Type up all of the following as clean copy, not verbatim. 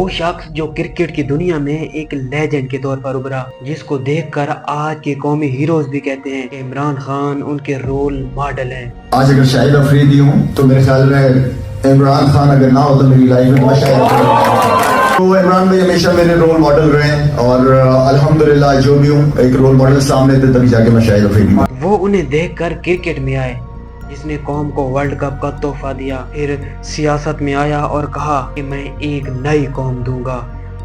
وہ شخص جو کرکٹ کی دنیا میں ایک لیجنڈ کے طور پر ابھرا، جس کو دیکھ کر آج کے قومی ہیروز بھی کہتے ہیں کہ عمران خان ان کے رول ماڈل ہیں۔ آج اگر شاہد افریدی ہوں تو میرے خیال میں عمران خان اگر نہ ہو تو میری لائف میں میں شاہد افریدی۔ تو عمران بھائی ہمیشہ میرے رول ماڈل رہے ہیں اور الحمدللہ جو بھی ہوں ایک رول ماڈل سامنے تھے تبھی جا کے میں شاہد افریدی ہوں۔ وہ انہیں دیکھ کر کرکٹ میں آئے جس نے قوم کو ورلڈ کپ کا تحفہ دیا، پھر سیاست میں آیا اور کہا کہ میں ایک نئی قوم دوں گا،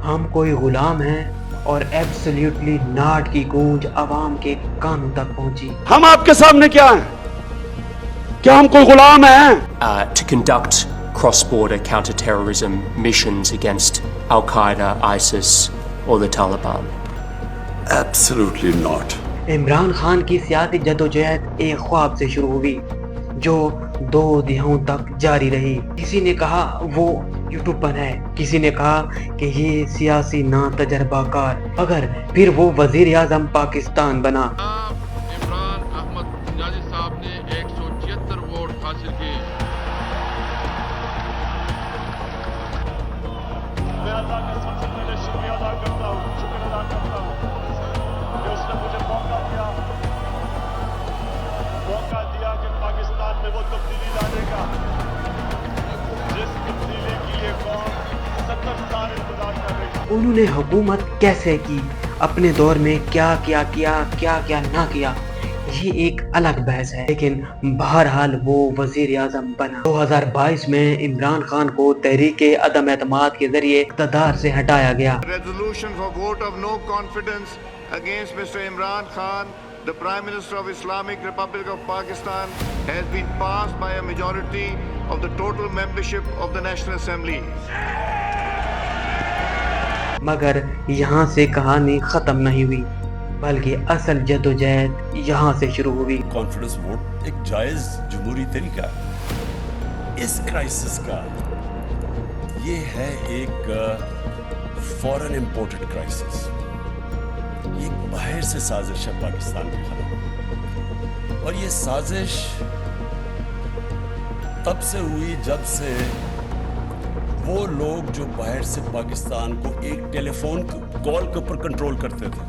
ہم کوئی غلام ہیں، اور ایبسلیوٹلی ناٹ کی گونج عوام کے کانوں تک پہنچی۔ ہم آپ کے سامنے کیا ہیں؟ کیا ہم کوئی غلام ہیں؟ To conduct cross-border counter-terrorism missions against Al-Qaeda, ISIS or the Taliban? Absolutely not. Imran Khan کی سیاسی جدوجہد ایک خواب سے شروع ہوئی جو 2 دہائیوں تک جاری رہی۔ کسی نے کہا وہ یوٹیوبر ہے، کسی نے کہا کہ یہ سیاسی نا تجربہ کار، مگر پھر وہ وزیر اعظم پاکستان بنا۔ عمران احمد نیازی صاحب نے 176 ووٹ حاصل کیے۔ میں اللہ کا سب سے پہلے شکریہ ادا کرتا ہوں کہ اس نے مجھے موقع دیا کہ پاکستان میں وہ تبدیلی لانے کا جس تبدیلی کی یہ قوم 70 سال انتظار کر رہی ہے۔ انہوں نے حکومت کیسے کی، اپنے دور میں کیا نہ کیا، یہ ایک الگ بحث ہے، لیکن بہرحال وہ وزیر اعظم بنا۔ 2022 میں عمران خان کو تحریک عدم اعتماد کے ذریعے اقتدار سے ہٹایا گیا۔ Resolution for vote of no confidence against Mr. Imran Khan, the Prime Minister of Islamic Republic of Pakistan, has been passed by a majority of the total membership of the National Assembly. مگر یہاں سے کہانی ختم نہیں ہوئی، بلکہ اصل جدوجہد یہاں سے شروع ہوئی۔ کانفیڈنس ووٹ ایک جائز جمہوری طریقہ ہے۔ اس کرائسس کا یہ ہے ایک فورن امپورٹڈ کرائسس، یہ باہر سے سازش ہے پاکستان کے خلاف، اور یہ سازش تب سے ہوئی جب سے وہ لوگ جو باہر سے پاکستان کو ایک ٹیلی فون کال کے اوپر کنٹرول کرتے تھے،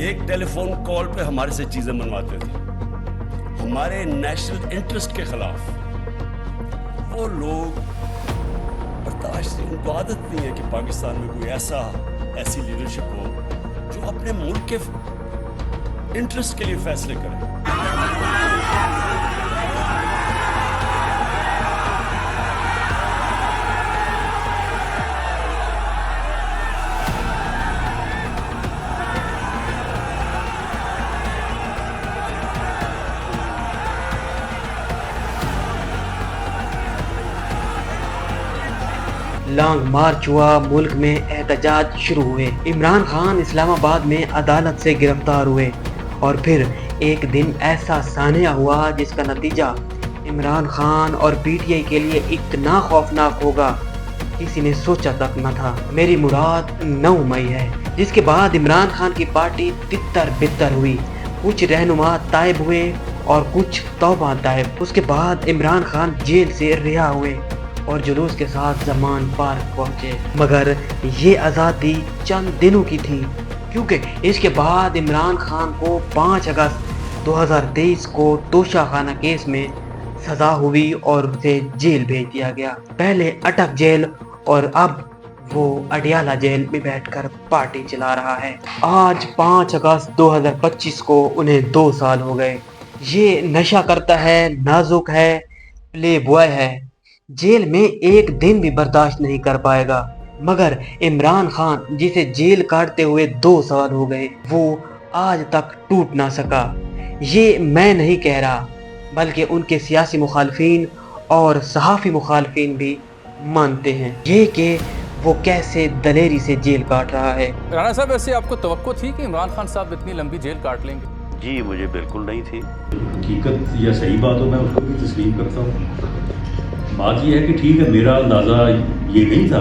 ایک ٹیلی فون کال پہ ہمارے سے چیزیں منواتے تھے ہمارے نیشنل انٹرسٹ کے خلاف، وہ لوگ برداشت نہیں، ان کو عادت نہیں ہے کہ پاکستان میں کوئی ایسی لیڈرشپ ہو جو اپنے ملک کے انٹرسٹ کے لیے فیصلے کرے۔ لانگ مارچ ہوا، ملک میں احتجاج شروع ہوئے، عمران خان اسلام آباد میں عدالت سے گرفتار ہوئے، اور پھر ایک دن ایسا سانحہ ہوا جس کا نتیجہ عمران خان اور پی ٹی آئی کے لیے اتنا خوفناک ہوگا کسی نے سوچا تک نہ تھا۔ میری مراد 9 مئی ہے، جس کے بعد عمران خان کی پارٹی تتر بتر ہوئی، کچھ رہنما طائب ہوئے اور کچھ توبہ طائب۔ اس کے بعد عمران خان جیل سے رہا ہوئے اور جلوس کے ساتھ زمان پارک پہنچے، مگر یہ آزادی چند دنوں کی تھی، کیونکہ اس کے بعد عمران خان کو 5 اگست 2023 کو توشہ خانہ کیس میں سزا ہوئی اور اسے جیل بھیج دیا گیا، پہلے اٹک جیل اور اب وہ اڈیالہ جیل میں بیٹھ کر پارٹی چلا رہا ہے۔ آج 5 اگست 2025 کو انہیں 2 سال ہو گئے۔ یہ نشہ کرتا ہے، نازک ہے، پلے بوائے ہے، جیل میں ایک دن بھی برداشت نہیں کر پائے گا، مگر عمران خان جسے جیل کاٹتے ہوئے 2 سال ہو گئے، وہ آج تک ٹوٹ نہ سکا۔ یہ میں نہیں کہہ رہا، بلکہ ان کے سیاسی مخالفین اور صحافی مخالفین بھی مانتے ہیں یہ کہ وہ کیسے دلیری سے جیل کاٹ رہا ہے۔ رانا صاحب، ایسے آپ کو توقع تھی کہ عمران خان صاحب اتنی لمبی جیل کاٹ لیں گے؟ جی مجھے بالکل نہیں تھی۔ حقیقت یا صحیح بات ہو میں اس کو بھی تسلیم کرتا ہوں۔ بات یہ ہے کہ ٹھیک ہے، میرا اندازہ یہ نہیں تھا